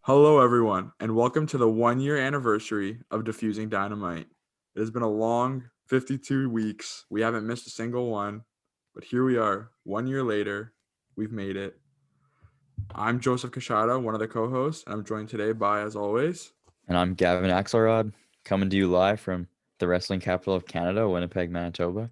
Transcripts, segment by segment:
Hello, everyone, and welcome to the 1 year anniversary of Diffusing Dynamite. It has been a long 52 weeks. We haven't missed a single one, but here we are, 1 year later. We've made it. I'm Joseph Kashada, one of the co hosts, and I'm joined today by, as always, And I'm Gavin Axelrod, coming to you live from the wrestling capital of Canada, Winnipeg, Manitoba.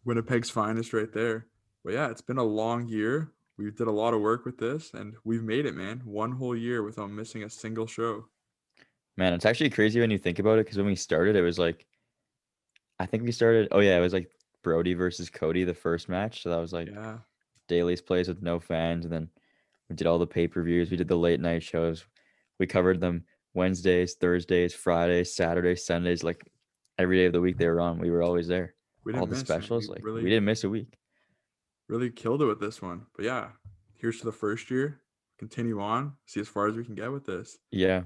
Winnipeg's finest right there. But yeah, it's been a long year. We did a lot of work with this, and we've made it, man. 1 whole year without missing a single show. Man, it's actually crazy when you think about it, because when we started, it was like, I think we started, it was like Brody versus Cody, the first match. So that was like Yeah, Daly's Place with no fans. And then we did all the pay-per-views. We did the late night shows. We covered them Wednesdays, Thursdays, Fridays, Saturdays, Sundays, like every day of the week they were on. We were always there. we All didn't the miss, man. We specials, like we really didn't miss a week. really killed it with this one. But yeah, here's to the first year. Continue on, see as far as we can get with this. Yeah.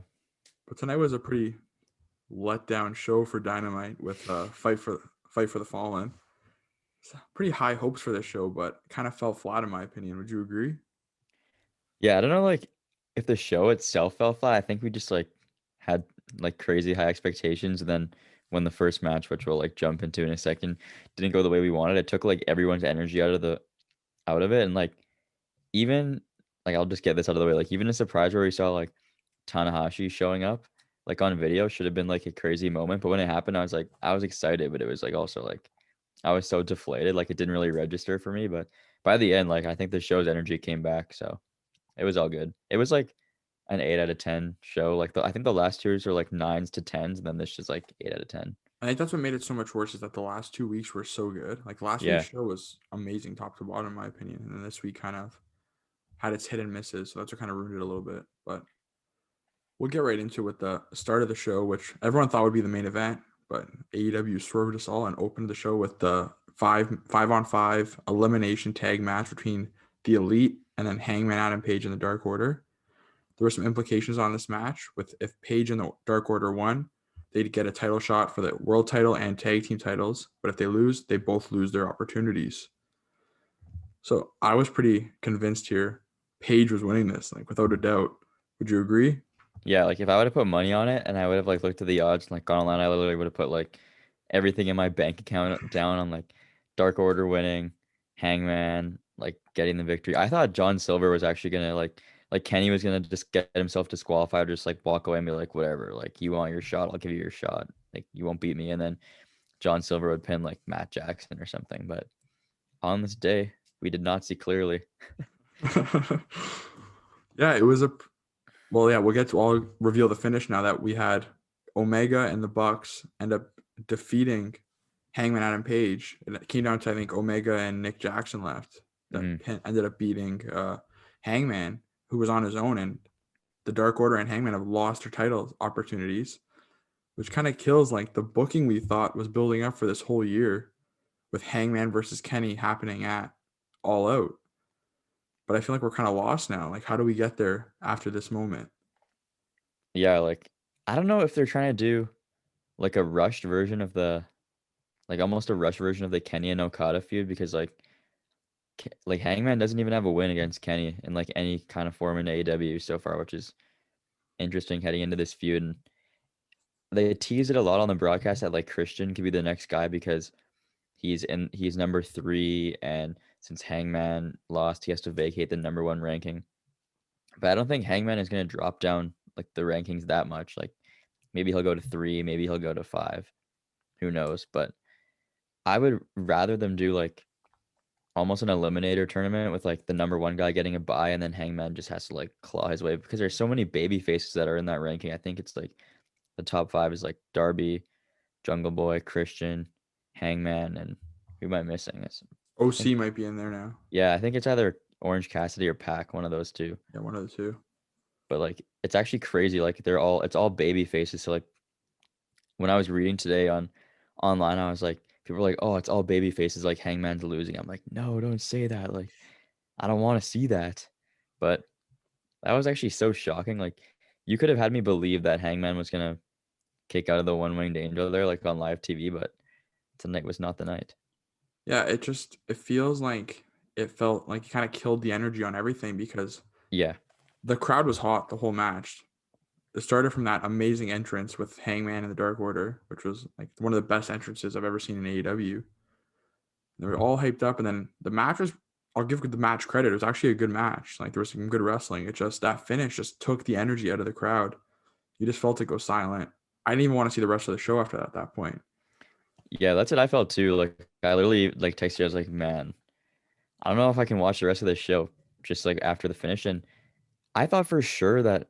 But tonight was a pretty letdown show for Dynamite with fight for the Fallen. Pretty high hopes for this show, but kind of fell flat in my opinion. Would you agree? Yeah, I don't know, like, if the show itself fell flat. I think we just, like, had, like, crazy high expectations, and then when the first match, which we'll, like, jump into in a second, didn't go the way we wanted, it took, like, everyone's energy out of it, and, like, even I'll just get this out of the way, like, even a surprise where we saw, like, Tanahashi showing up, like, on video should have been, like, a crazy moment, but when it happened, I was excited, but it was, like, also, like, I was so deflated, like, it didn't really register for me, but by the end, like, I think the show's energy came back, so it was all good. It was like an 8 out of 10 show. Like, I think the last 2s are like 9s to 10s, and then this is like 8 out of 10. I think that's what made it so much worse is that the last 2 weeks were so good. Like last week's Yeah. show was amazing top to bottom, in my opinion, and then this week kind of had its hit and misses, so that's what kind of ruined it a little bit. But we'll get right into it with the start of the show, which everyone thought would be the main event, but AEW swerved us all and opened the show with the five-on-five elimination tag match between the Elite and then Hangman Adam Page in the Dark Order. There were some implications on this match with if Page and the Dark Order won, they'd get a title shot for the world title and tag team titles, but if they lose, they both lose their opportunities. So I was pretty convinced here Page was winning this, like without a doubt. Would you agree? Yeah, like if I would have put money on it and I would have like looked at the odds and like gone online, I literally would have put like everything in my bank account down on like Dark Order winning, Hangman like getting the victory. I thought John Silver was actually gonna like Kenny was gonna just get himself disqualified or just like walk away and be like, whatever, like you want your shot, I'll give you your shot. Like you won't beat me. And then John Silver would pin like Matt Jackson or something. But on this day, we did not see clearly. Yeah, it was a well, yeah, we'll get to I'll reveal the finish now that we had Omega and the Bucks end up defeating Hangman Adam Page. It came down to I think Omega and Nick Jackson left that Hmm. ended up beating Hangman, who was on his own, and the Dark Order and Hangman have lost their title opportunities, which kind of kills like the booking we thought was building up for this whole year with Hangman versus Kenny happening at All Out. But I feel like we're kind of lost now. Like, how do we get there after this moment? Yeah, like I don't know if they're trying to do like a rushed version of the like almost a rush version of the Kenny and Okada feud because like Hangman doesn't even have a win against Kenny in like any kind of form in AEW so far, which is interesting heading into this feud. And they tease it a lot on the broadcast that like Christian could be the next guy because he's number 3, and since Hangman lost, he has to vacate the number 1 ranking. But I don't think Hangman is gonna drop down like the rankings that much. Like maybe he'll go to 3, maybe he'll go to 5. Who knows? But I would rather them do like almost an eliminator tournament with like the number 1 guy getting a bye, and then Hangman just has to like claw his way because there's so many baby faces that are in that ranking. I think it's like the top 5 is like Darby, Jungle Boy, Christian, Hangman, and who am I missing? I think OC might be in there now. yeah, I think it's either Orange Cassidy or Pac, one of those two. Yeah, one of the two. But like it's actually crazy. Like it's all baby faces. So like when I was reading today on online, I was like, people were like, "Oh, it's all baby faces, like Hangman's losing." I'm like, "No, don't say that. Like, I don't want to see that." But that was actually so shocking. Like, you could have had me believe that Hangman was gonna kick out of the One Winged Angel there, like on live TV, but tonight was not the night. Yeah, it feels like it felt like it kind of killed the energy on everything because Yeah, the crowd was hot the whole match. It started from that amazing entrance with Hangman and the Dark Order, which was like one of the best entrances I've ever seen in AEW. They were all hyped up, and then the match was. I'll give the match credit. It was actually a good match. Like there was some good wrestling. It just that finish just took the energy out of the crowd. You just felt it go silent. I didn't even want to see the rest of the show after that. At that point. Yeah, that's what I felt too. Like I literally like texted you. I was like, man, I don't know if I can watch the rest of this show just like after the finish. And I thought for sure that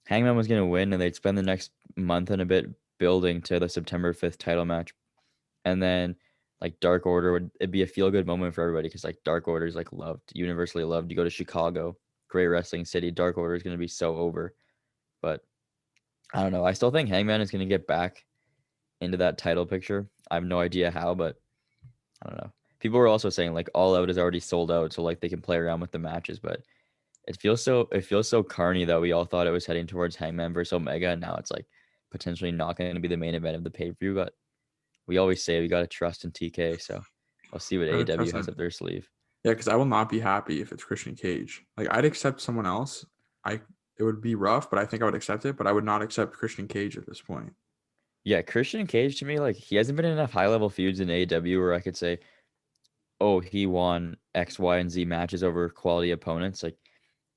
Hangman was gonna win, and they'd spend the next month and a bit building to the September 5th title match, and then like Dark Order would it'd be a feel good moment for everybody because like Dark Order is like loved, universally loved. You go to Chicago, great wrestling city. Dark Order is gonna be so over, but I don't know. I still think Hangman is gonna get back into that title picture. I have no idea how, but I don't know. People were also saying like All Out is already sold out, so like they can play around with the matches, but it feels so carny that we all thought it was heading towards Hangman versus Omega, and now it's like potentially not going to be the main event of the pay-per-view. But we always say we got to trust in TK, so I'll see what AEW has up their sleeve. Yeah, because I will not be happy if it's Christian Cage. Like I'd accept someone else. It would be rough, but I think I would accept it. But I would not accept Christian Cage at this point. Yeah, Christian Cage to me, like he hasn't been in enough high-level feuds in AEW where I could say, oh, he won X, Y, and Z matches over quality opponents. Like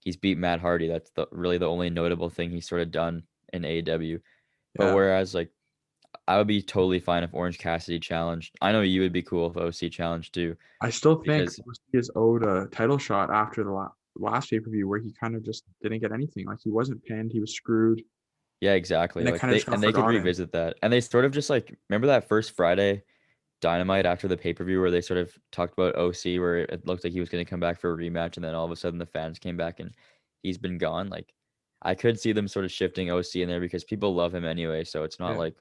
he's beat Matt Hardy. That's really the only notable thing he's sort of done in AEW. But Yeah, whereas like I would be totally fine if Orange Cassidy challenged. I know you would be cool if OC challenged too, I still think because he is owed a title shot after the last pay per view where he kind of just didn't get anything. Like he wasn't pinned, he was screwed, yeah, exactly. and it Like kind of they just got and they could forgotten. revisit that, and they sort of just like remember that first Friday Dynamite after the pay per view where they sort of talked about OC where it looked like he was going to come back for a rematch, and then all of a sudden the fans came back and he's been gone. Like I could see them sort of shifting OC in there because people love him anyway, so it's not Yeah, like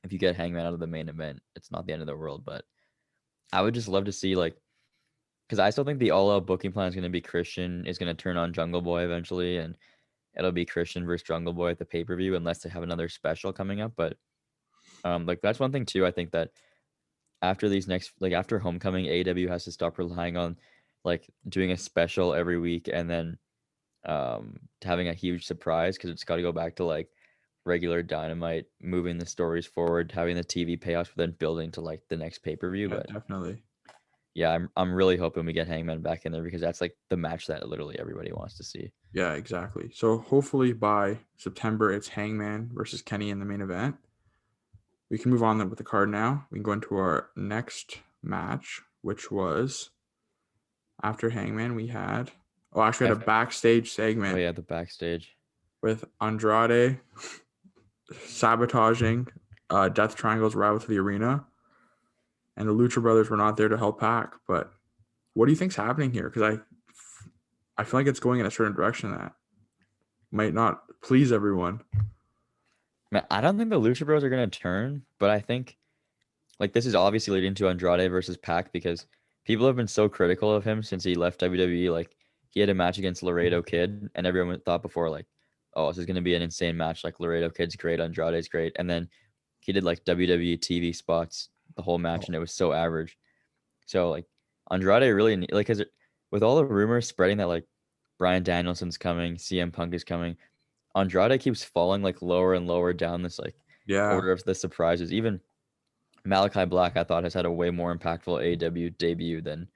if you get Hangman out of the main event, it's not the end of the world. But I would just love to see like because I still think the all out booking plan is going to be Christian is going to turn on Jungle Boy eventually, and it'll be Christian versus Jungle Boy at the pay per view unless they have another special coming up. But like that's one thing too. I think that after these next like after Homecoming, AEW has to stop relying on like doing a special every week and then having a huge surprise because it's got to go back to like regular Dynamite, moving the stories forward, having the TV payoffs, but then building to like the next pay per view. yeah, But definitely. yeah, I'm really hoping we get Hangman back in there because that's like the match that literally everybody wants to see. Yeah, exactly. So hopefully by September it's Hangman versus Kenny in the main event. We can move on with the card now. We can go into our next match, which was after Hangman. We had actually had a backstage Oh segment yeah, the backstage. with Andrade sabotaging Death Triangle's rival to the arena, and the Lucha Brothers were not there to help Pac. But what do you think's happening here? Because I feel like it's going in a certain direction that might not please everyone. Man, I don't think the Lucha Bros are gonna turn, but I think like this is obviously leading to Andrade versus Pac because people have been so critical of him since he left WWE. Like he had a match against Laredo Kid, and everyone thought before like, oh, this is gonna be an insane match. Like Laredo Kid's great, Andrade's great, and then he did like WWE TV spots the whole match, and it was so average. So like Andrade really like because with all the rumors spreading that like Bryan Danielson's coming, CM Punk is coming, Andrade keeps falling like lower and lower down this like Yeah, order of the surprises. Even Malachi Black, I thought, has had a way more impactful AEW debut than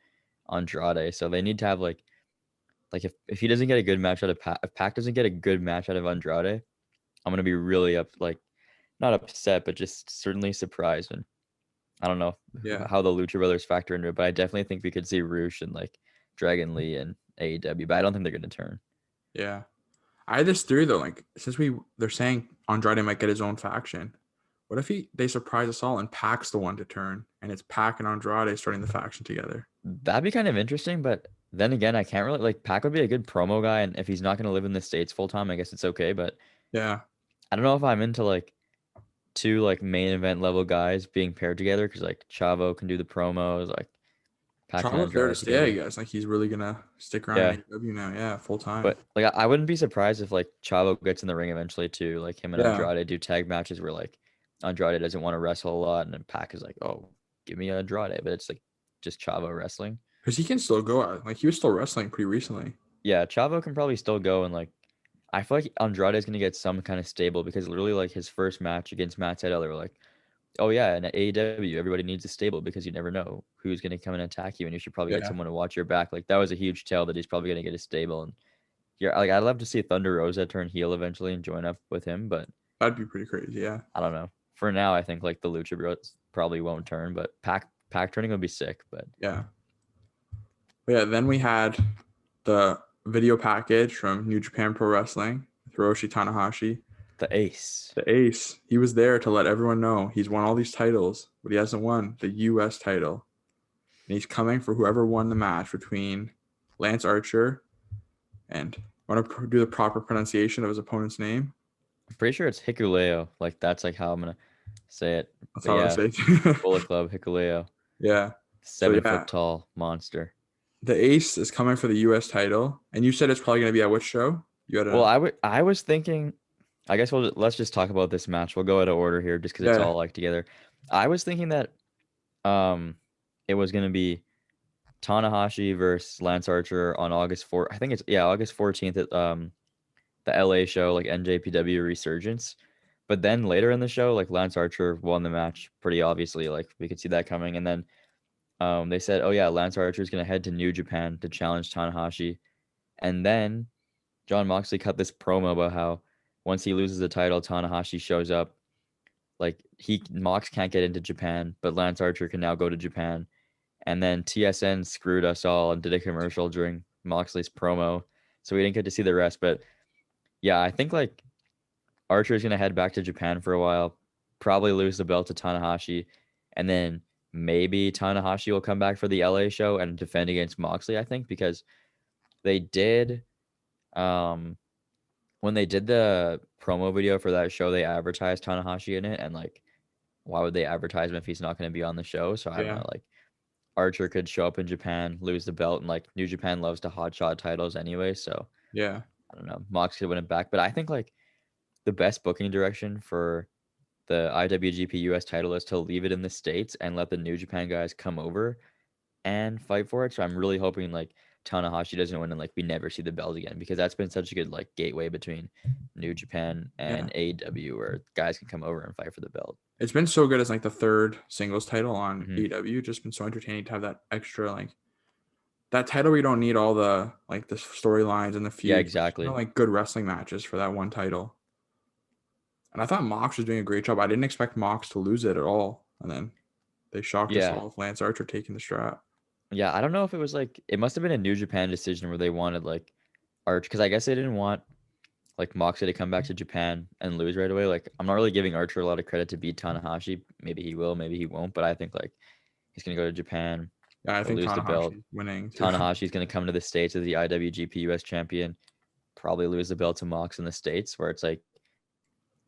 Andrade. So they need to have like if he doesn't get a good match out of Pac, if Pac doesn't get a good match out of Andrade, I'm gonna be really not upset, but just certainly surprised. And I don't know yeah, how the Lucha Brothers factor into it, but I definitely think we could see Roosh and like Dragon Lee and AEW, but I don't think they're gonna turn. yeah. I had this theory though, like since they're saying Andrade might get his own faction. What if they surprise us all and Pac's the one to turn, and it's Pac and Andrade starting the faction together? That'd be kind of interesting, but then again, I can't really like Pac would be a good promo guy, and if he's not gonna live in the States full time, I guess it's okay. But Yeah, I don't know if I'm into like two like main event level guys being paired together because like Chavo can do the promos, like Pac and Chavo's there to Andrade stay, I together. guess. Like he's really gonna stick around in Yeah, AEW now. Yeah, full time. but like I wouldn't be surprised if like Chavo gets in the ring eventually too. Like him and Yeah, Andrade do tag matches where like Andrade doesn't want to wrestle a lot, and then Pac is like, oh, give me Andrade, but it's like just Chavo wrestling. because he can still go out. Like he was still wrestling pretty recently. Yeah, Chavo can probably still go and like I feel like Andrade is gonna get some kind of stable because literally like his first match against Matt Sydal, they were like, oh yeah, in AEW, everybody needs a stable because you never know who's gonna come and attack you, and you should probably get Yeah, someone to watch your back. Like that was a huge tell that he's probably gonna get a stable. And yeah, like I'd love to see Thunder Rosa turn heel eventually and join up with him, but that'd be pretty crazy. Yeah, I don't know. For now, I think like the Lucha Bros probably won't turn, but Pac turning would be sick. But yeah. But yeah, then we had the video package from New Japan Pro Wrestling, Hiroshi Tanahashi, the Ace, the ace. He was there to let everyone know he's won all these titles, but he hasn't won the U.S. title. And he's coming for whoever won the match between Lance Archer and want to do the proper pronunciation of his opponent's name. I'm pretty sure it's Hikuleo. Like that's like how I'm gonna say it. That's But how I yeah, say it. Bullet Club Hikuleo, Yeah. So 7 foot yeah, tall monster. the ace is coming for the U.S. title, and you said it's probably going to be at which show? You had Well, a I was thinking, I guess let's just talk about this match. We'll go out of order here just because it's yeah, all like together. I was thinking that um it was gonna be Tanahashi versus Lance Archer on August 4th. I think it's August 14th at the LA show, like NJPW Resurgence. But then later in the show, like Lance Archer won the match pretty obviously. Like we could see that coming. And then they said, oh yeah, Lance Archer is gonna head to New Japan to challenge Tanahashi. And then John Moxley cut this promo about how once he loses the title, Tanahashi shows up. Like Mox can't get into Japan, but Lance Archer can now go to Japan. And then TSN screwed us all and did a commercial during Moxley's promo, so we didn't get to see the rest. But yeah, I think like Archer's gonna head back to Japan for a while, probably lose the belt to Tanahashi, and then maybe Tanahashi will come back for the LA show and defend against Moxley. I think because they did um when they did the promo video for that show, they advertised Tanahashi in it, and like, why would they advertise him if he's not going to be on the show? So I don't yeah, know. Like, Archer could show up in Japan, lose the belt, and like New Japan loves to hotshot titles anyway. So yeah, I don't know. Mox could win it back, but I think like the best booking direction for the IWGP US title is to leave it in the States and let the New Japan guys come over and fight for it. So I'm really hoping like Tanahashi doesn't win and like we never see the belt again because that's been such a good like gateway between New Japan yeah. and AEW where guys can come over and fight for the belt. It's been so good as like the third singles title on Hmm. AEW. Just been so entertaining to have that extra like that title. We don't need all the like the storylines and the Yeah, feuds. Just, exactly. like good wrestling matches for that one title. And I thought Mox was doing a great job. I didn't expect Mox to lose it at all, and then they shocked us Yeah. all with Lance Archer taking the strap. Yeah, I don't know if it was like it must have been a New Japan decision where they wanted like Arch because I guess they didn't want like Moxley to come back to Japan and lose right away. Like I'm not really giving Archer a lot of credit to beat Tanahashi. Maybe he will, maybe he won't, but I think like he's gonna go to Japan, Yeah, I he'll think lose the belt. Tanahashi's winning too. Tanahashi's gonna come to the States as the IWGP US champion, probably lose the belt to Mox in the States, where it's like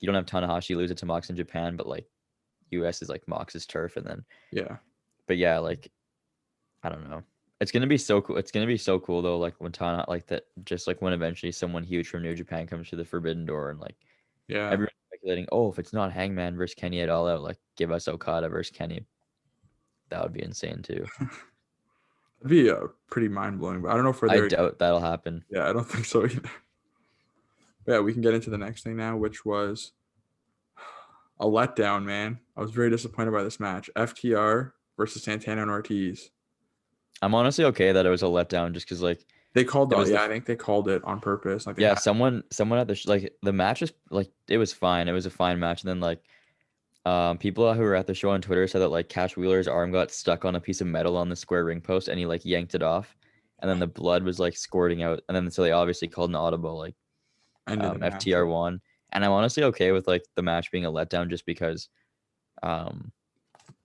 you don't have Tanahashi lose it to Mox in Japan, but like US is like Mox's turf, and then Yeah, but yeah, like I don't know. It's gonna be so cool. It's gonna be so cool though, like when Tana like that just like when eventually someone huge from New Japan comes to the Forbidden Door and like yeah. everyone's speculating, oh, if it's not Hangman versus Kenny at All Out, like give us Okada versus Kenny. That would be insane too. It'd be pretty mind blowing, but I don't know if we're I there yet. doubt that'll happen. Yeah, I don't think so either. But yeah, we can get into the next thing now, which was a letdown, man. I was very disappointed by this match. FTR versus Santana and Ortiz. I'm honestly okay that it was a letdown just because like They called it the was yeah, I think they called it on purpose. Like they yeah, had someone at the like the match was like it was fine. It was a fine match. And then like people who were at the show on Twitter said that like Cash Wheeler's arm got stuck on a piece of metal on the square ring post and he like yanked it off. And then the blood was like squirting out. And then so they obviously called an audible like ended the match. FTR won. And I'm honestly okay with like the match being a letdown just because um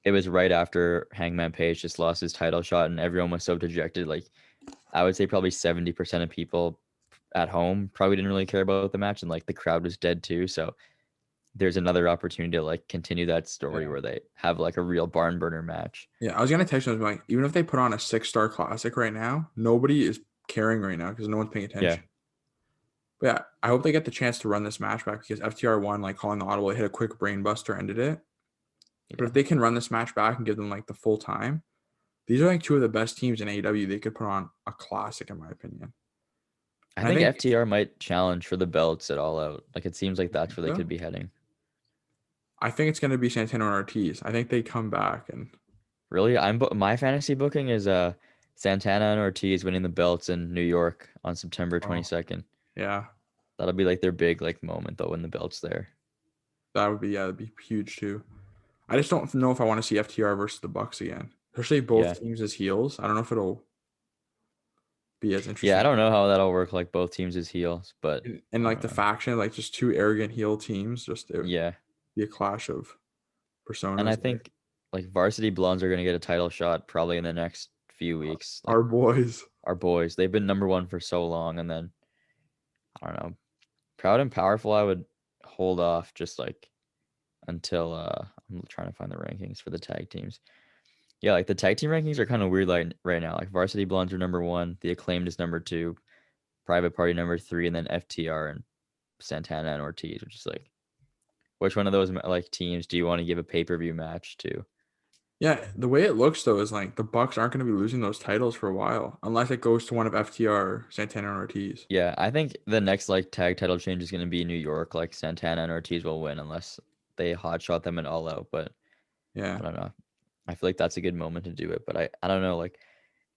it was right after Hangman Page just lost his title shot and everyone was so dejected. Like I would say probably 70% of people at home probably didn't really care about the match and like the crowd was dead too. So there's another opportunity to like continue that story Yeah. where they have like a real barn burner match. Yeah, I was gonna text them like even if they put on a 6-star classic right now, nobody is caring right now because no one's paying Yeah. attention. But yeah, I hope they get the chance to run this match back because FTR won, like calling the audible, they hit a quick brain buster, ended it. But Yeah. if they can run this match back and give them like the full time, these are like two of the best teams in AEW. They could put on a classic, in my opinion. I And I think think FTR might challenge for the belts at All Out. Like it seems like that's where they so. could be heading. I think it's gonna be Santana Ortiz. I think they come back and Really, my fantasy booking is Santana and Ortiz winning the belts in New York on September oh 22nd. yeah, That'll be like their big like moment though when the belt's there. that'd be huge too. I just don't know if I want to see FTR versus the Bucks again, especially Yeah. both teams as heels. I don't know if it'll be as Yeah, I interesting. don't know how that'll work like both teams as heels, but And I like don't the know. faction, like just two arrogant heel teams, just it would Yeah. be a clash of And I personas there. think like Varsity Blondes are gonna get a title shot probably in the next few weeks. Like Our boys. our boys, they've been number one for so long, and then I don't know. Proud and Powerful, I would hold off just like until I'm trying to find the rankings for the tag teams. Yeah, like the tag team rankings are kind of weird like right now. Like Varsity Blondes are number one, The Acclaimed is number two, Private Party number three, and then FTR and Santana and Ortiz, which is like which one of those like teams do you want to give a pay-per-view match to? Yeah, the way it looks though is like the Bucks aren't going to be losing those titles for a while unless it goes to one of FTR, Santana and Ortiz. Yeah, I think the next like tag title change is going to be New York. Like Santana and Ortiz will win unless they hotshot them and All Out. But Yeah, I don't know. I feel like that's a good moment to do it. But I don't know. Like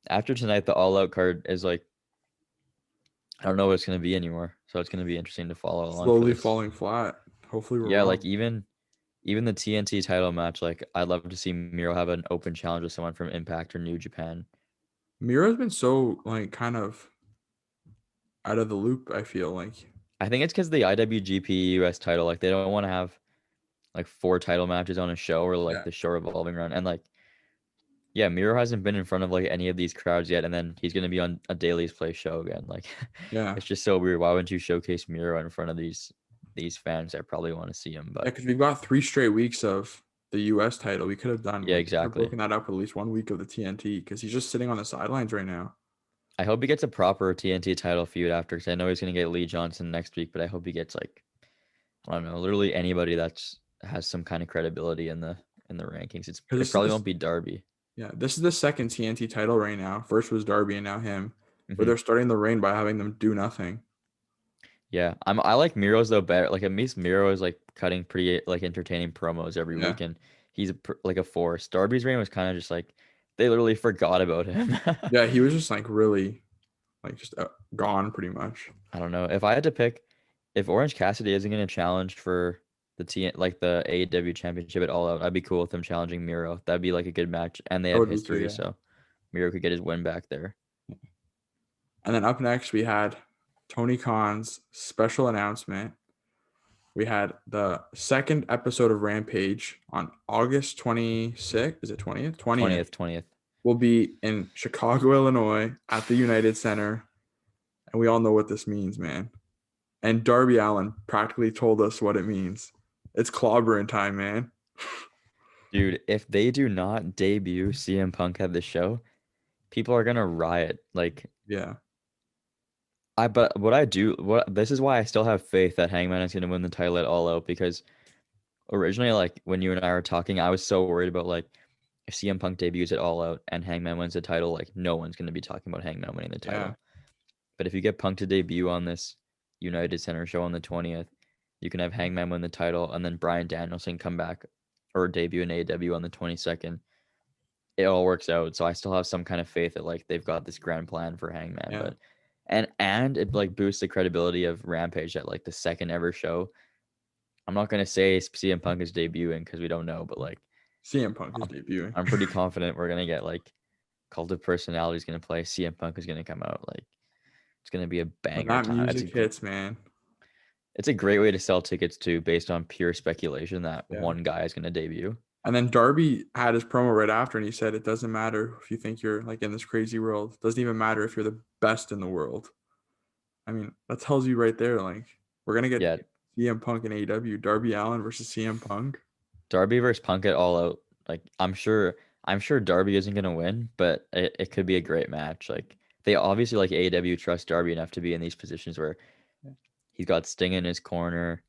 after tonight, the All Out card is like I don't know what it's going to be anymore. So it's going to be interesting to follow along for slowly this. falling flat. Hopefully we're Yeah, like wrong. even the TNT title match. Like I'd love to see Miro have an open challenge with someone from Impact or New Japan. Miro's been so like kind of out of the loop, I feel like. I think it's because the IWGP US title. Like they don't want to have like four title matches on a show or like Yeah. the show revolving around and like yeah, Miro hasn't been in front of like any of these crowds yet, and then he's gonna be on a Daily's Place show again. Like, Yeah. it's just so weird. Why wouldn't you showcase Miro in front of these fans that probably want to see him? Yeah, But because we've got 3 straight weeks of the US title. We could have done yeah, like could have exactly. broken that up with at least 1 week of the TNT because he's just sitting on the sidelines right now. I hope he gets a proper TNT title feud after, because I know he's gonna get Lee Johnson next week, but I hope he gets like I don't know, literally anybody that's has some kind of credibility in the rankings. Because It probably won't be Darby. this is the second TNT title right now. First was Darby and now him. Where Hmm. they're starting the reign by having them do nothing. Yeah, I like Miro's though better. Like at least Miro is like cutting pretty like entertaining promos every Yeah. week, and he's like a force. Darby's reign was kind of just like they literally forgot about him. Yeah, he was just like really like just gone pretty much. I don't know if I had to pick if Orange Cassidy isn't going to challenge for the AEW championship at All Out. I'd be cool with him challenging Miro. That'd be like a good match, and they That have would be too, history, yeah. so Miro could get his win back there. And then up next we had Tony Khan's special announcement. We had the second episode of Rampage on August 26th. Is it 20th? 20th. 20th. Will be in Chicago, Illinois at the United Center. And we all know what this means, man. And Darby Allin practically told us what it means. It's clobbering time, man. Dude, if they do not debut CM Punk at the show, people are gonna riot. Like Yeah. but what this is why I still have faith that Hangman is gonna win the title at All Out, because originally like when you and I were talking, I was so worried about like if CM Punk debuts at All Out and Hangman wins the title, like no one's gonna be talking about Hangman winning the Yeah. title. But if you get Punk to debut on this United Center show on the 20th, you can have Hangman win the title and then Bryan Danielson come back or debut in AEW on the 22nd. It all works out. So I still have some kind of faith that like they've got this grand plan for Hangman, Yeah. but and it like boosts the credibility of Rampage at like the second ever show. I'm not gonna say CM Punk is debuting because we don't know, but like CM Punk is debuting. I'm pretty confident we're gonna get like Cult of Personality is gonna play. CM Punk is gonna come out. Like it's gonna be a When banger that time. music hits, man. It's a great way to sell tickets too, based on pure speculation that Yeah. one guy is gonna debut. And then Darby had his promo right after, and he said, "It doesn't matter if you think you're like in this crazy world. It doesn't even matter if you're the best in the world." I mean, that tells you right there, like we're gonna get Yeah, CM Punk in AEW. Darby Allin versus CM Punk. Darby versus Punk at All Out. Like I'm sure Darby isn't gonna win, but it could be a great match. Like they obviously like AEW trust Darby enough to be in these positions where he's got Sting in his corner.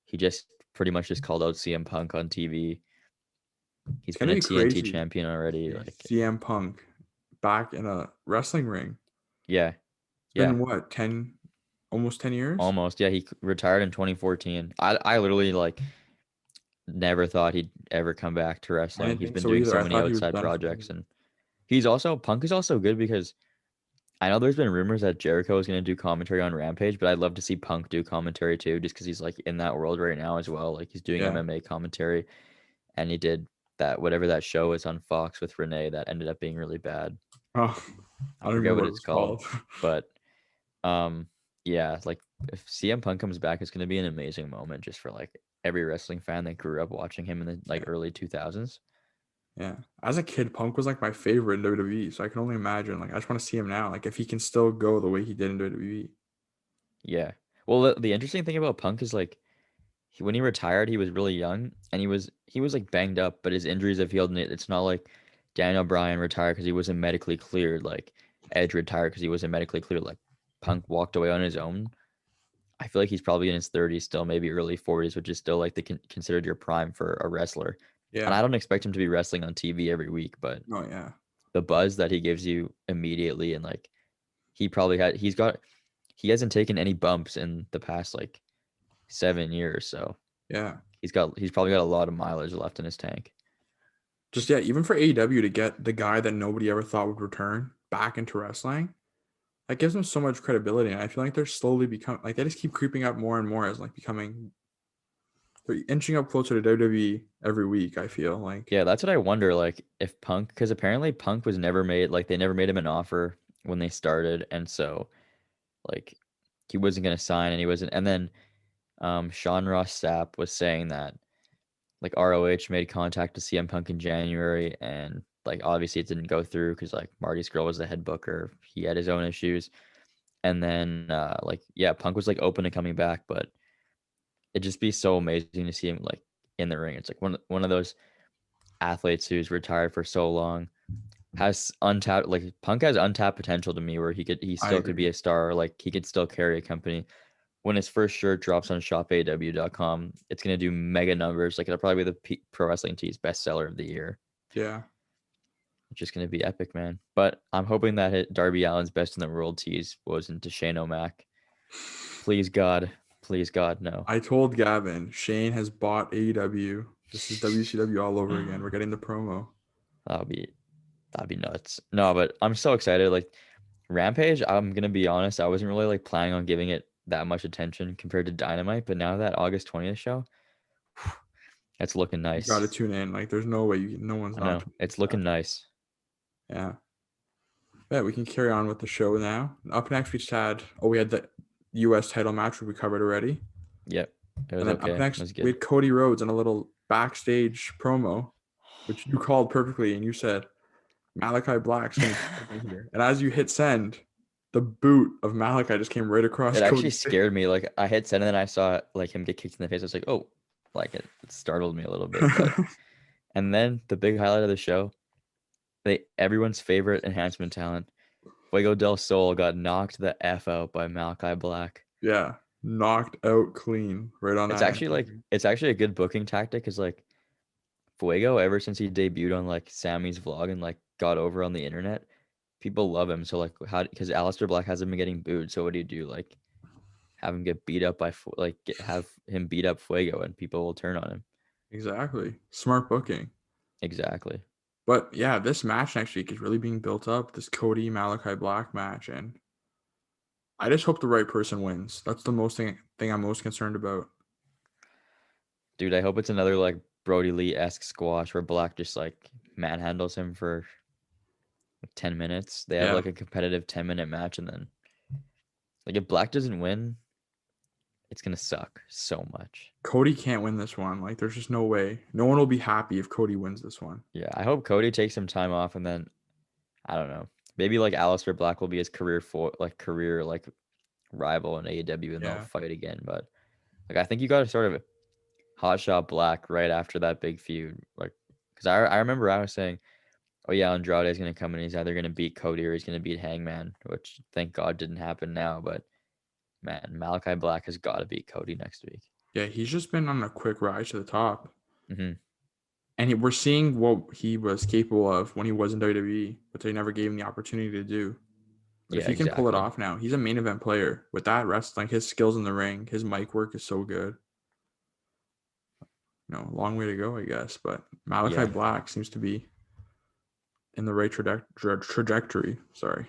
He just pretty much just called out CM Punk on TV. He's It's been gonna a be TNT crazy. champion already. Yeah, Like CM Punk back in a wrestling ring. yeah, It's yeah. been what 10? almost 10 years. Almost. Yeah, he retired in 2014. I literally like never thought he'd ever come back to I wrestling. didn't He's think been so doing either. so I many thought he was outside done projects, forever. and Punk is also good because I know there's been rumors that Jericho is going to do commentary on Rampage, but I'd love to see Punk do commentary too, just because he's like in that world right now as well. Like he's doing Yeah. MMA commentary, and he did that whatever that show is on Fox with Renee that ended up being really bad. Oh, I I don't forget remember what what it it's was called, called. but yeah, like if CM Punk comes back, it's going to be an amazing moment just for like every wrestling fan that grew up watching him in the like Yeah. early 2000s. Yeah. As a kid, Punk was like my favorite in WWE. So I can only imagine. Like, I just want to see him now. Like, if he can still go the way he did in WWE. Yeah. Well, the interesting thing about Punk is like when he retired, he was really young and he was like banged up, but his injuries have healed. And it's not like Daniel Bryan retired because he wasn't medically cleared. Like Edge retired because he wasn't medically cleared. Like Punk walked away on his own. I feel like he's probably in his 30s still, maybe early 40s, which is still like considered your prime for a wrestler. And Yeah. I don't expect him to be wrestling on TV every week, but Oh, yeah. the buzz that he gives you immediately and like he hasn't taken any bumps in the past like 7 years, so Yeah. he's probably got a lot of mileage left in his tank. Just, yeah, even for AEW to get the guy that nobody ever thought would return back into wrestling, that gives them so much credibility. And I feel like they're slowly becoming, like, they just keep creeping up more and more as, like, they're inching up closer to WWE every week, I feel like. Yeah, that's what I wonder, like if Punk, because apparently Punk was never made like they never made him an offer when they started, and so like he wasn't gonna sign, and he wasn't, and then Sean Ross Sapp was saying that like ROH made contact to CM Punk in January, and like obviously it didn't go through because like Marty Scurll was the head booker, he had his own issues, and then like yeah, Punk was like open to coming back, but it'd just be so amazing to see him like in the ring. It's like one of those athletes who's retired for so long has untapped like Punk has untapped potential to me where he I still could be agree. a star, like he could still carry a company. When his first shirt drops on shopaw.com, it's gonna do mega numbers. Like it'll probably be the Pro Wrestling Tees bestseller of the year. Yeah. It's just gonna be epic, man. But I'm hoping that Darby Allin's best in the world tease wasn't to Shane O'Mac. Please God, no. I told Gavin, Shane has bought AEW. This is WCW all over again. We're getting the promo. That'll be that'd be nuts. No, but I'm so excited. Like Rampage, I'm gonna be honest, I wasn't really like planning on giving it that much attention compared to Dynamite, but now that August 20th show, it's looking You got to nice. tune in. Like, there's no way no one's I not know tuning it's into that. looking nice. Yeah. Yeah, we can carry on with the show now. Up next, we just had, we had the U.S. title match, which we covered already. Yep, it And was then okay. up It next, was we good. had Cody Rhodes and a little backstage promo, which you called perfectly. And you said, Malachi Black's going to be here. And as you hit send, the boot of Malachi just came right across It actually Cody's face. scared me. Like I hit send and then I saw like him get kicked in the face. I was like, oh, like it startled me a little bit. But and then the big highlight of the show, everyone's favorite enhancement talent, Fuego del Sol, got knocked the F out by Malachi Black. Yeah. Knocked out clean right on It's that actually entrance. like it's actually a good booking tactic because like Fuego, ever since he debuted on like Sammy's vlog and like got over on the internet, people love him. So like how because Aleister Black hasn't been getting booed. So what do you do? Like have him get beat up by have him beat up Fuego and people will turn on him. Exactly. Smart booking. Exactly. But yeah, this match next week is really being built up. This Cody Malachi Black match, and I just hope the right person wins. That's the thing I'm most concerned about. Dude, I hope it's another like Brody Lee-esque squash where Black just like manhandles him for 10 minutes. They have Yeah, like a competitive 10-minute match and then like if Black doesn't win, it's gonna suck so much. Cody can't win this one. Like, there's just no way. No one will be happy if Cody wins this one. Yeah, I hope Cody takes some time off and then I don't know. Maybe like Aleister Black will be his career like rival in AEW and they'll Yeah, fight again. But like I think you got to sort of hotshot Black right after that big feud. Like because I remember I was saying, oh yeah, Andrade is gonna come and he's either gonna beat Cody or he's gonna beat Hangman, which thank God didn't happen now. But man, Malachi Black has got to beat Cody next week. yeah. He's just been on a quick rise to the top, Hmm. and we're seeing what he was capable of when he was in WWE, but they never gave him the opportunity to do. But if Yeah, he can pull it exactly. off now, he's a main event player. With that wrestling, his skills in the ring, his mic work is so good. Long way to go, I guess. But Malachi Yeah. Black seems to be in the right trajectory. Sorry.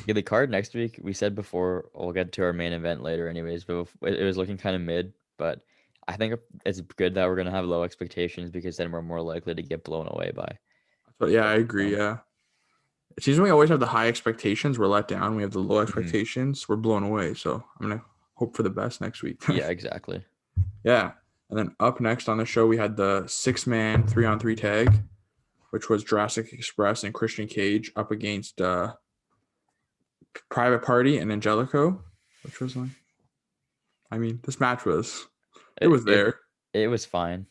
Yeah, the card next week, we said before, we'll get to our main event later anyways, but it was looking kind of mid, but I think it's good that we're going to have low expectations because then we're more likely to get blown away by But yeah, I what agree. comes. Yeah. It seems we always have the high expectations. We're let down. We have the low Hmm. expectations. We're blown away. So I'm going to hope for the best next week. Yeah, exactly. Yeah. And then up next on the show, we had the 6-man 3-on-3 tag, which was Jurassic Express and Christian Cage up against Private Party and Angelico, which was like, this match it It was it, there. it was fine.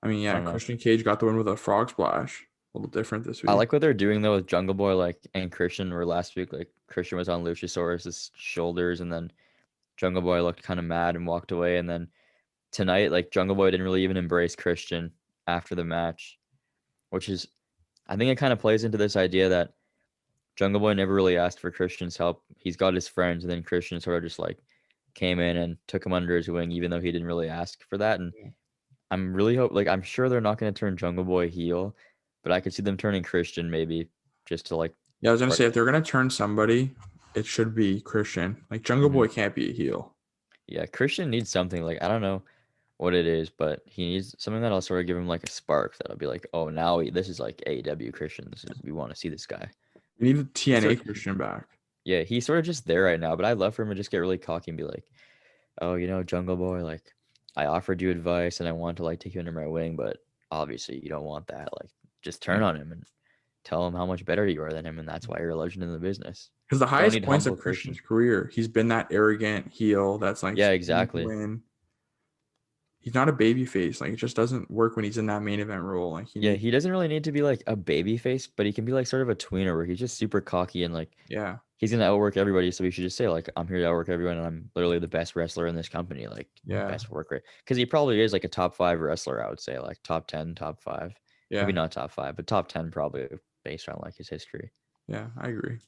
I Yeah, don't know. Christian Cage got the win with a frog splash. A little different this I week. like what they're doing though with Jungle Boy, and Christian were last week. Like Christian was on Luchasaurus's shoulders, and then Jungle Boy looked kind of mad and walked away. And then tonight, like Jungle Boy didn't really even embrace Christian after the match, which is, I think it kind of plays into this idea that Jungle Boy never really asked for Christian's help. He's got his friends, and then Christian sort of just came in and took him under his wing, even though he didn't really ask for that. And I'm really I'm sure they're not going to turn Jungle Boy heel, but I could see them turning Christian maybe just to Yeah, I was gonna spark. say if they're gonna turn somebody, it should be Christian. Like Jungle Mhm. Boy can't be a heel. Yeah, Christian needs something. I don't know what it is, but he needs something that'll sort of give him a spark that'll be like, oh, now this is like AEW Christian. We want to see this guy. We need the He's TNA sort, Christian back. yeah, he's sort of just there right now. But I'd love for him to just get really cocky and be like, oh, Jungle Boy, I offered you advice and I want to take you under my wing, but obviously you don't want that. Just turn on him and tell him how much better you are than him, and that's why you're a legend in the business. Because the Don't highest need points humble of Christian's Christian. career, he's been that arrogant heel that's Yeah, scheming to exactly. win. He's not a baby face. It just doesn't work when he's in that main event role. He Yeah, needs. he doesn't really need to be a baby face, but he can be sort of a tweener where he's just super cocky and Yeah, he's gonna outwork everybody. So he should just say I'm here to outwork everyone, and I'm literally the best wrestler in this company, yeah, best work rate. Because he probably is a top 5 wrestler, I would say, top 10, top 5, maybe yeah, not top 5, but top 10 probably based on his history. yeah. I agree.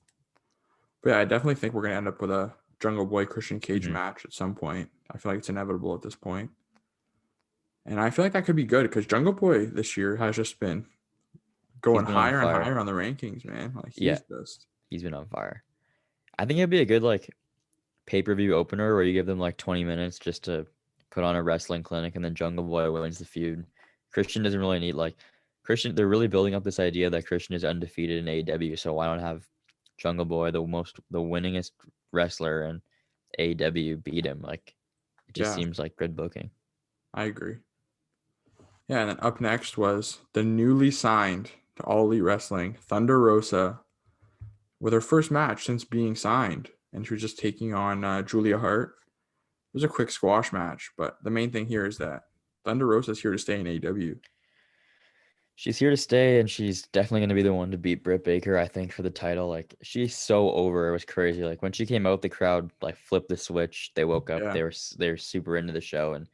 But yeah, I definitely think we're gonna end up with a Jungle Boy Christian Cage Hmm. match at some point. I feel like it's inevitable at this point. And I feel like that could be good because Jungle Boy this year has just been He's going been on higher and fire. higher on the rankings, man. Yeah, He's just. he's been on fire. I think it'd be a good pay-per-view opener where you give them 20 minutes just to put on a wrestling clinic, and then Jungle Boy wins the feud. Christian doesn't really need Christian. They're really building up this idea that Christian is undefeated in AEW, so why don't have Jungle Boy, the winningest wrestler in AEW, beat him? It just Yeah, seems like good booking. I agree. Yeah, and then up next was the newly signed to All Elite Wrestling, Thunder Rosa, with her first match since being signed. And she was just taking on Julia Hart. It was a quick squash match, but the main thing here is that Thunder Rosa is here to stay in AEW. She's here to stay, and she's definitely going to be the one to beat Britt Baker, I think, for the title. She's so over. It was crazy. When she came out, the crowd flipped the switch. They woke up. Yeah, They were super into the show, and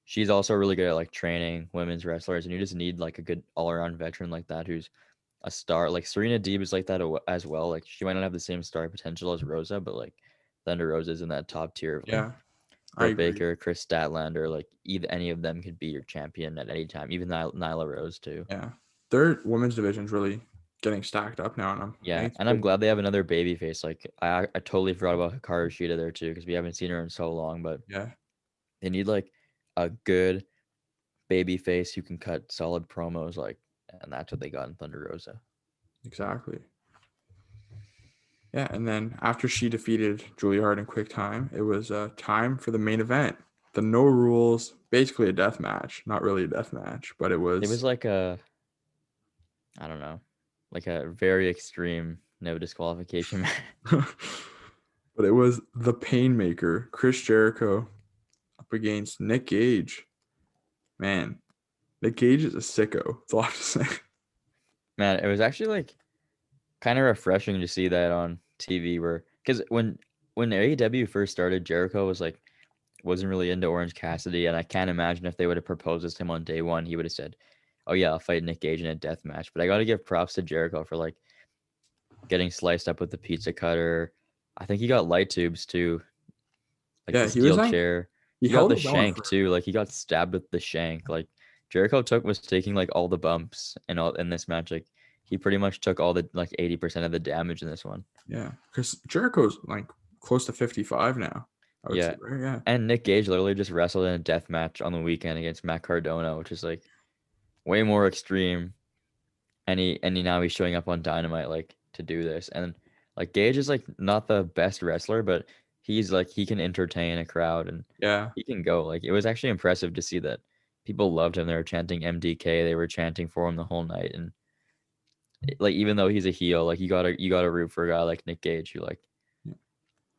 she's also really good at training women's wrestlers. And you just need a good all around veteran like that who's a star. Serena Deeb is like that as well. She might not have the same star potential as Rosa, but Thunder Rosa's in that top tier of yeah, I Britt agree. Baker, Chris Statlander. Either any of them could be your champion at any time. Even Nyla Rose too. Yeah, their women's division's really getting stacked up now, and I Yeah, think it's and I'm good. glad they have another baby face. I totally forgot about Hikaru Shida there too because we haven't seen her in so long. But Yeah, they need a good baby face who can cut solid promos and that's what they got in Thunder Rosa. exactly. Yeah, and then after she defeated Julia Hart in quick time, it was time for the main event. The no rules, basically a death match. Not really a death match, but it It was. was I don't know, a very extreme no disqualification match. But it was the Painmaker, Chris Jericho, up against Nick Gage. Man, Nick Gage is a sicko. That's all I have to say. Man, it was actually kind of refreshing to see that on TV because when AEW first started, Jericho wasn't really into Orange Cassidy, and I can't imagine if they would have proposed this to him on day one, he would have said, "Oh yeah, I'll fight Nick Gage in a death match." But I got to give props to Jericho for getting sliced up with the pizza cutter. I think he got light tubes too, like Yeah, the he was steel like chair. he He got held the it going shank for. too. Like he got stabbed with the shank. Like Jericho was taking like all the bumps and all in this match. Like he pretty much took all the like 80% of the damage in this one. Yeah, because Jericho's like close to 55 now. I would say, Yeah. right? Yeah, And Nick Gage literally just wrestled in a death match on the weekend against Matt Cardona, which is like way more extreme. And now he's showing up on Dynamite like to do this. And like Gage is like not the best wrestler, but he's like he can entertain a crowd and yeah, he can go. Like it was actually impressive to see that people loved him. They were chanting MDK. They were chanting for him the whole night. And like even though he's a heel, like you gotta root for a guy like Nick Gage who like yeah.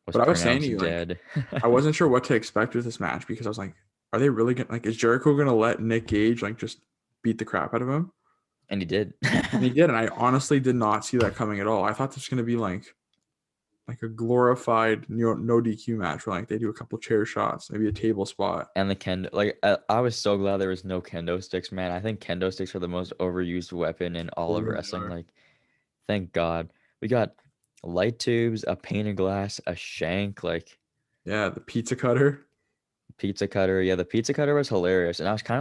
was But I was saying to pronounced you, like, dead. I wasn't sure what to expect with this match because I was like, are they really gonna like? Is Jericho gonna let Nick Gage like just beat the crap out of him? And he did. And he did, and I honestly did not see that coming at all. I thought this was gonna be like a glorified no DQ match where like they do a couple chair shots, maybe a table spot. And the kendo, like I was so glad there was no kendo sticks, man. I think kendo sticks are the most overused weapon in all They of really wrestling. are. Like, thank God we got light tubes, a pane of glass, a shank, like Yeah, the pizza cutter. pizza cutter. Yeah, the pizza cutter was hilarious, and I was kind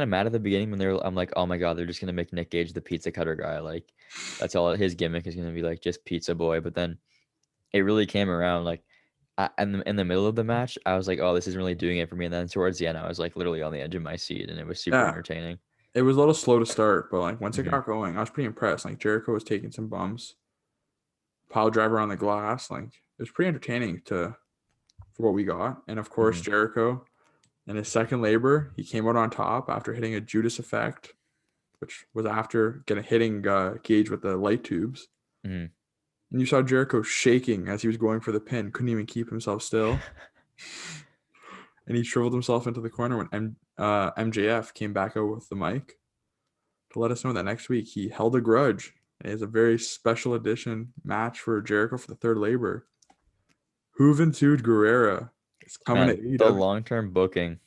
of mad at the beginning when I'm like, oh my God, they're just gonna make Nick Gage the pizza cutter guy. Like, that's all his gimmick is gonna be, like just pizza boy. But then it really came around. Like, in the middle of the match, I was like, oh, this isn't really doing it for me. And then towards the end, I was like literally on the edge of my seat, and it was super Yeah, entertaining. it was a little slow to start, but like once it Hmm. got going, I was pretty impressed. Like Jericho was taking some bumps, pile driver on the glass. Like it was pretty entertaining to for what we got. And of course, Hmm. Jericho in his second labor, he came out on top after hitting a Judas effect, which was after hitting Gage with the light tubes. Hmm. And you saw Jericho shaking as he was going for the pin, couldn't even keep himself still. And he shriveled himself into the corner when MJF came back out with the mic to let us know that next week he held a grudge. And it is a very special edition match for Jericho for the third labor. Juventud Guerrera is coming to Man, the AEW. long-term booking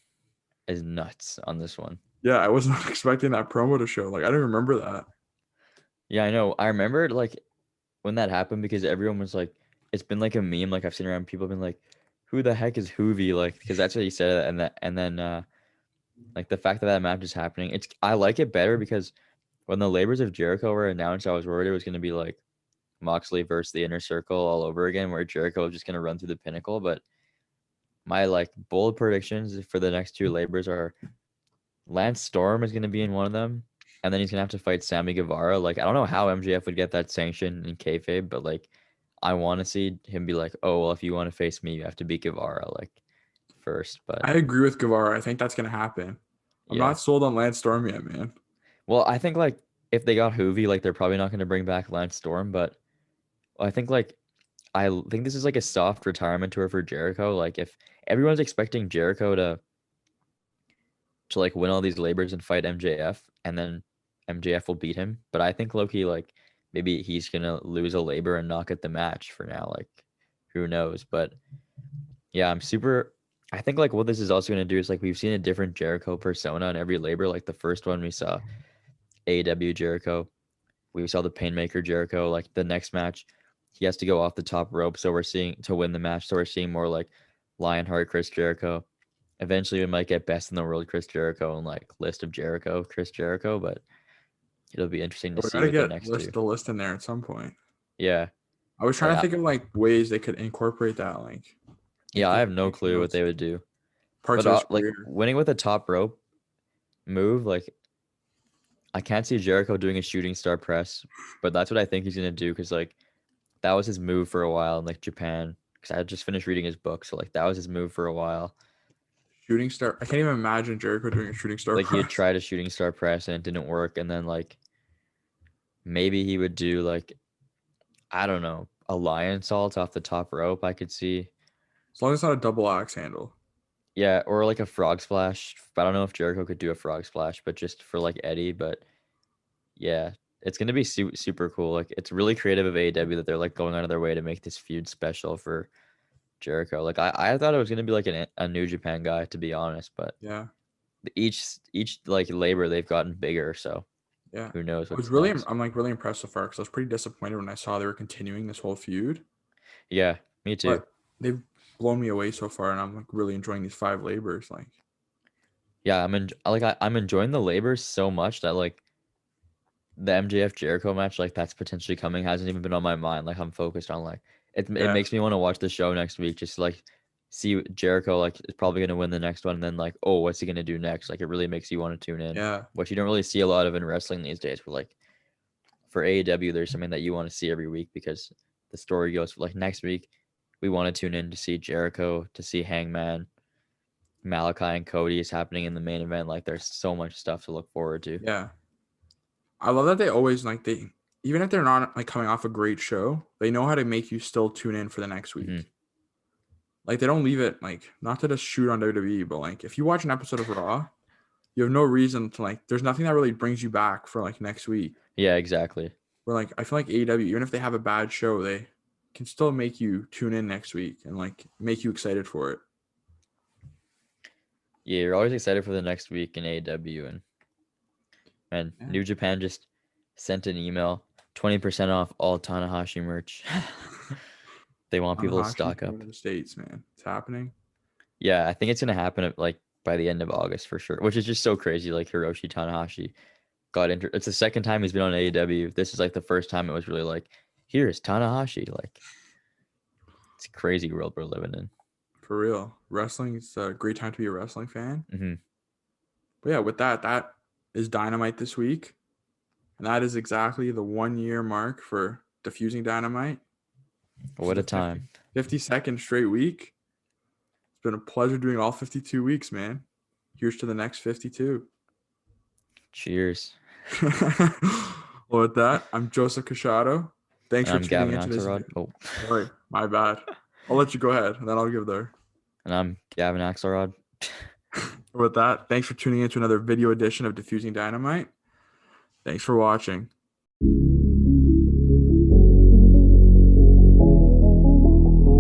is nuts on this one. Yeah, I was not expecting that promo to show. Like, I didn't remember that. Yeah, I know. I remember like when that happened because everyone was like, it's been like a meme. Like I've seen around people have been like, who the heck is Hoovy? Like, because that's what he said, and then like the fact that that match is happening, I like it better because when the Labors of Jericho were announced, I was worried it was gonna be like Moxley versus the Inner Circle all over again, where Jericho was just gonna run through the Pinnacle. But my like bold predictions for the next two Labors are Lance Storm is gonna be in one of them, and then he's gonna have to fight Sammy Guevara. Like I don't know how MJF would get that sanction in kayfabe, but like I want to see him be like, oh well, if you want to face me, you have to beat Guevara like first. But I agree with Guevara. I think that's going to happen. I'm yeah, not sold on Lance Storm yet, man. well I think like if they got Hoovy, like they're probably not gonna bring back Lance Storm, but I think like think this is like a soft retirement tour for Jericho. Like if everyone's expecting Jericho to like win all these labors and fight MJF, and then MJF will beat him. But I think Loki like maybe he's gonna lose a labor and not get the match for now. Like who knows? But yeah, I'm super. I think like what this is also gonna do is like we've seen a different Jericho persona in every labor. Like the first one we saw AEW Jericho, we saw the Painmaker Jericho. Like the next match, he has to go off the top rope. So we're seeing to win the match. So we're seeing more like Lionheart Chris Jericho. Eventually, we might get best in the world Chris Jericho and like list of Jericho Chris Jericho, but it'll be interesting to We see got to with the get next two. the list in there at some point. Yeah, I was trying like to think of like ways they could incorporate that, like yeah, I have no like, you clue know, what they would do, parts but of his like career. winning with a top rope move, like I can't see Jericho doing a shooting star press, but that's what I think he's gonna do because like that was his move for a while in like Japan. Because I had just finished reading his book, so like that was his move for a while. Shooting star. I can't even imagine Jericho doing a shooting star Like he had press. tried a shooting star press and it didn't work, and then like maybe he would do like I don't know a lion salt off the top rope. I could see. As long as it's not a double axe handle. Yeah, or like a frog splash. I don't know if Jericho could do a frog splash, but just for like Eddie. But yeah, it's gonna be super cool. Like it's really creative of AEW that they're like going out of their way to make this feud special for Jericho. Like I thought it was gonna be like a New Japan guy to be honest, but Yeah. each like labor they've gotten bigger. So Yeah. Who knows I was what's really, next? I'm like really impressed so far because I was pretty disappointed when I saw they were continuing this whole feud. Yeah, me too. But they've blown me away so far, and I'm like really enjoying these 5 labors. Like, Yeah, I'm enjoying the labors so much that like the MJF Jericho match, like that's potentially coming, hasn't even been on my mind. Like I'm focused on like it yeah, makes me want to watch the show next week, just like see Jericho like is probably gonna win the next one, and then like, oh, what's he gonna do next? Like it really makes you want to tune in, yeah, which you don't really see a lot of in wrestling these days. Where like for AEW, there's something that you want to see every week because the story goes like next week, we want to tune in to see Jericho, to see Hangman, Malachi and Cody is happening in the main event. Like there's so much stuff to look forward to. yeah. I love that they always like they even if they're not like coming off a great show, they know how to make you still tune in for the next Hmm. week. Like they don't leave it like not to just shoot on WWE, but like if you watch an episode of Raw, you have no reason to like. There's nothing that really brings you back for like next week. Yeah, exactly. Where like I feel like AEW, even if they have a bad show, they can still make you tune in next week and like make you excited for it. Yeah, you're always excited for the next week in AEW, and Yeah. New Japan just sent an email, 20% off all Tanahashi merch. They want people to Tanahashi's stock coming up. to the States, man. It's happening. Yeah, I think it's gonna happen at, like by the end of August for sure, which is just so crazy. Like Hiroshi Tanahashi got into. It's the second time he's been on AEW. This is like the first time it was really like, here's Tanahashi. Like it's a crazy world we're living in. For real. Wrestling, it's a great time to be a wrestling fan. Hmm. But yeah, with that, that is Dynamite this week. And that is exactly the 1 year mark for Diffusing Dynamite. This is What a the time. 52nd straight week. It's been a pleasure doing all 52 weeks, man. Here's to the next 52. Cheers. Well, with that, I'm Joseph Cachado. Thanks And for I'm tuning Gavin into this. Axelrod. Oh, Sorry, my bad. I'll let you go ahead, and then I'll give there. and I'm Gavin Axelrod. With that, thanks for tuning into another video edition of Diffusing Dynamite. Thanks for watching.